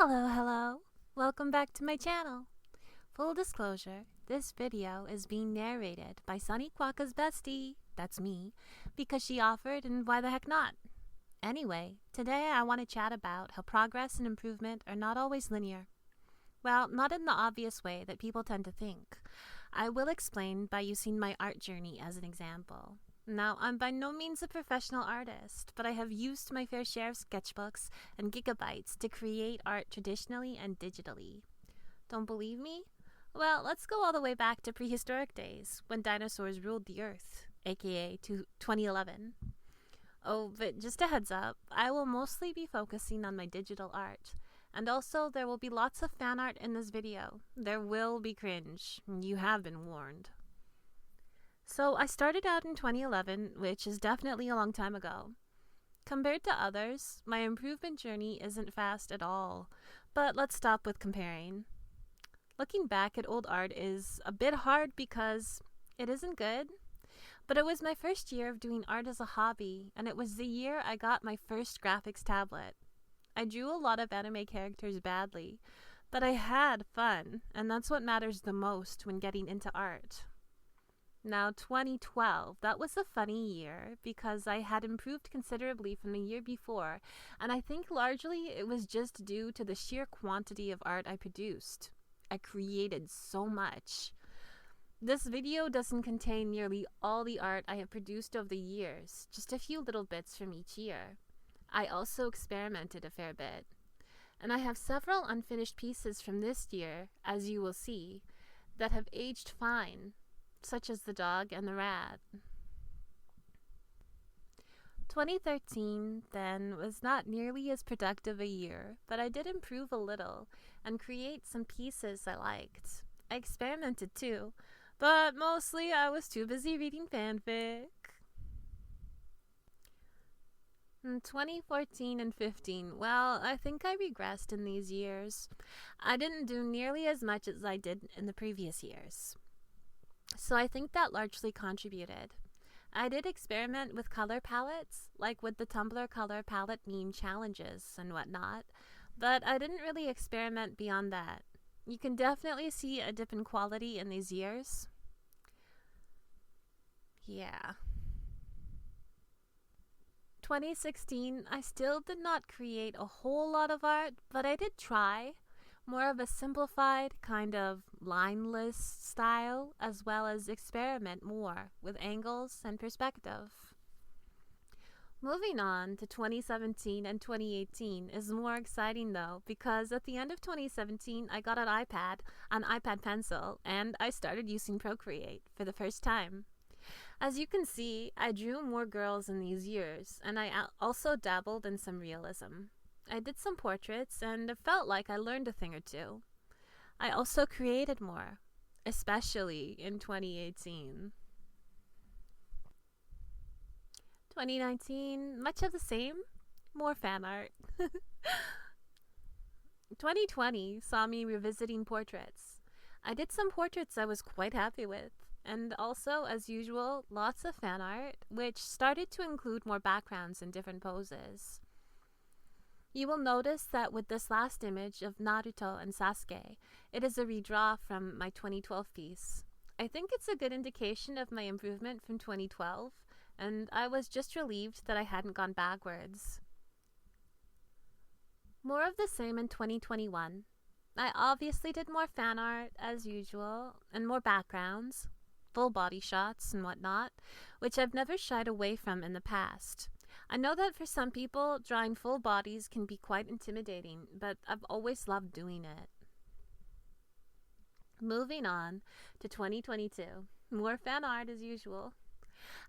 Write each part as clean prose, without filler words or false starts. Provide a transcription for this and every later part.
Hello. Welcome back to my channel. Full disclosure, this video is being narrated by Sunny Quokka's bestie, that's me, because she offered and why the heck not? Anyway, today I want to chat about how progress and improvement are not always linear. Well, not in the obvious way that people tend to think. I will explain by using my art journey as an example. Now, I'm by no means a professional artist, but I have used my fair share of sketchbooks and gigabytes to create art traditionally and digitally. Don't believe me? Well, let's go all the way back to prehistoric days, when dinosaurs ruled the earth, aka to 2011. Oh, but just a heads up, I will mostly be focusing on my digital art. And also, there will be lots of fan art in this video. There will be cringe. You have been warned. So I started out in 2011, which is definitely a long time ago. Compared to others, my improvement journey isn't fast at all, but let's stop with comparing. Looking back at old art is a bit hard because it isn't good, but it was my first year of doing art as a hobby, and it was the year I got my first graphics tablet. I drew a lot of anime characters badly, but I had fun, and that's what matters the most when getting into art. Now, 2012, that was a funny year because I had improved considerably from the year before, and I think largely it was just due to the sheer quantity of art I produced. I created so much. This video doesn't contain nearly all the art I have produced over the years, just a few little bits from each year. I also experimented a fair bit. And I have several unfinished pieces from this year, as you will see, that have aged fine, such as the dog and the rat. 2013, then, was not nearly as productive a year, but I did improve a little and create some pieces I liked. I experimented too, but mostly I was too busy reading fanfic. In 2014 and 15, well, I think I regressed in these years. I didn't do nearly as much as I did in the previous years. So I think that largely contributed. I did experiment with color palettes, like with the Tumblr color palette meme challenges and whatnot, but I didn't really experiment beyond that. You can definitely see a dip in quality in these years. Yeah. 2016, I still did not create a whole lot of art, but I did try. More of a simplified, kind of lineless style, as well as experiment more with angles and perspective. Moving on to 2017 and 2018 is more exciting though, because at the end of 2017 I got an iPad Pencil, and I started using Procreate for the first time. As you can see, I drew more girls in these years, and I also dabbled in some realism. I did some portraits, and it felt like I learned a thing or two. I also created more, especially in 2018. 2019, much of the same, more fan art. 2020 saw me revisiting portraits. I did some portraits I was quite happy with, and also, as usual, lots of fan art, which started to include more backgrounds in different poses. You will notice that with this last image of Naruto and Sasuke, it is a redraw from my 2012 piece. I think it's a good indication of my improvement from 2012, and I was just relieved that I hadn't gone backwards. More of the same in 2021. I obviously did more fan art, as usual, and more backgrounds, full body shots and whatnot, which I've never shied away from in the past. I know that for some people, drawing full bodies can be quite intimidating, but I've always loved doing it. Moving on to 2022. More fan art as usual.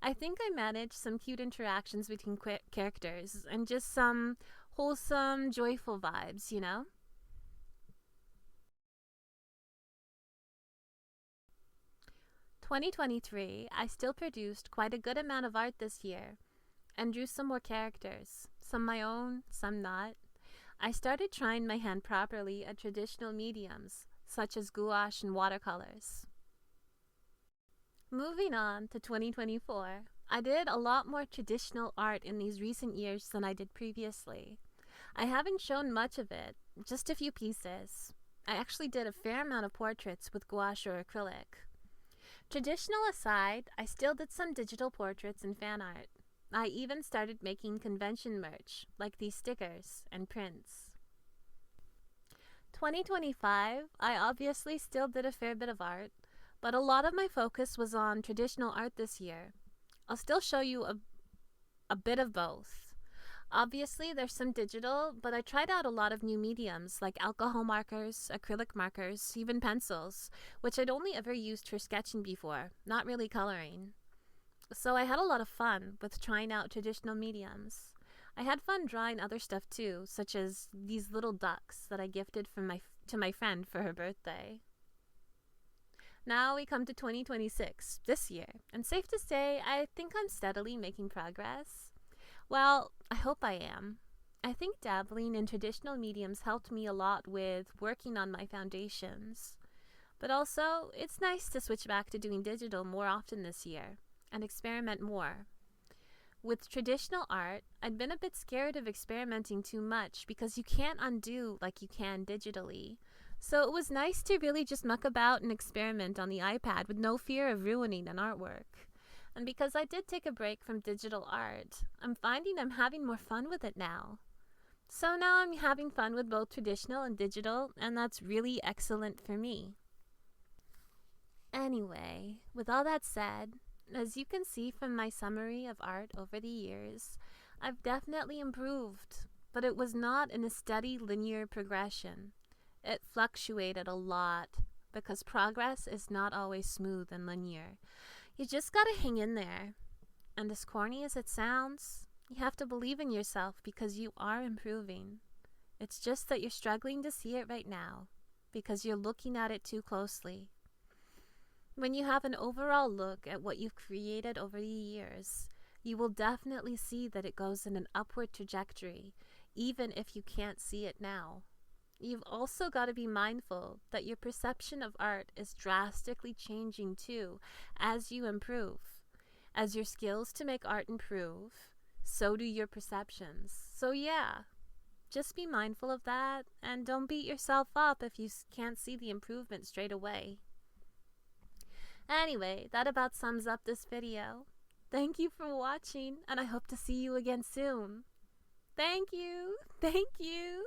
I think I managed some cute interactions between characters and just some wholesome, joyful vibes, you know? In 2023, I still produced quite a good amount of art this year, and drew some more characters, some my own, some not. I started trying my hand properly at traditional mediums, such as gouache and watercolors. Moving on to 2024, I did a lot more traditional art in these recent years than I did previously. I haven't shown much of it, just a few pieces. I actually did a fair amount of portraits with gouache or acrylic. Traditional aside, I still did some digital portraits and fan art. I even started making convention merch, like these stickers and prints. 2025, I obviously still did a fair bit of art, but a lot of my focus was on traditional art this year. I'll still show you a bit of both. Obviously, there's some digital, but I tried out a lot of new mediums like alcohol markers, acrylic markers, even pencils, which I'd only ever used for sketching before, not really coloring. So I had a lot of fun with trying out traditional mediums. I had fun drawing other stuff too, such as these little ducks that I gifted to my friend for her birthday. Now we come to 2026, this year, and safe to say, I think I'm steadily making progress. Well, I hope I am. I think dabbling in traditional mediums helped me a lot with working on my foundations. But also, it's nice to switch back to doing digital more often this year and experiment more. With traditional art, I'd been a bit scared of experimenting too much because you can't undo like you can digitally. So it was nice to really just muck about and experiment on the iPad with no fear of ruining an artwork. And because I did take a break from digital art, I'm finding I'm having more fun with it now. So now I'm having fun with both traditional and digital, and that's really excellent for me. Anyway, with all that said, as you can see from my summary of art over the years, I've definitely improved, but it was not in a steady linear progression. It fluctuated a lot because progress is not always smooth and linear. You just gotta hang in there. And as corny as it sounds, you have to believe in yourself because you are improving. It's just that you're struggling to see it right now because you're looking at it too closely. When you have an overall look at what you've created over the years, you will definitely see that it goes in an upward trajectory, even if you can't see it now. You've also got to be mindful that your perception of art is drastically changing too as you improve. As your skills to make art improve, so do your perceptions. So yeah, just be mindful of that and don't beat yourself up if you can't see the improvement straight away. Anyway, that about sums up this video. Thank you for watching, and I hope to see you again soon. Thank you. Thank you.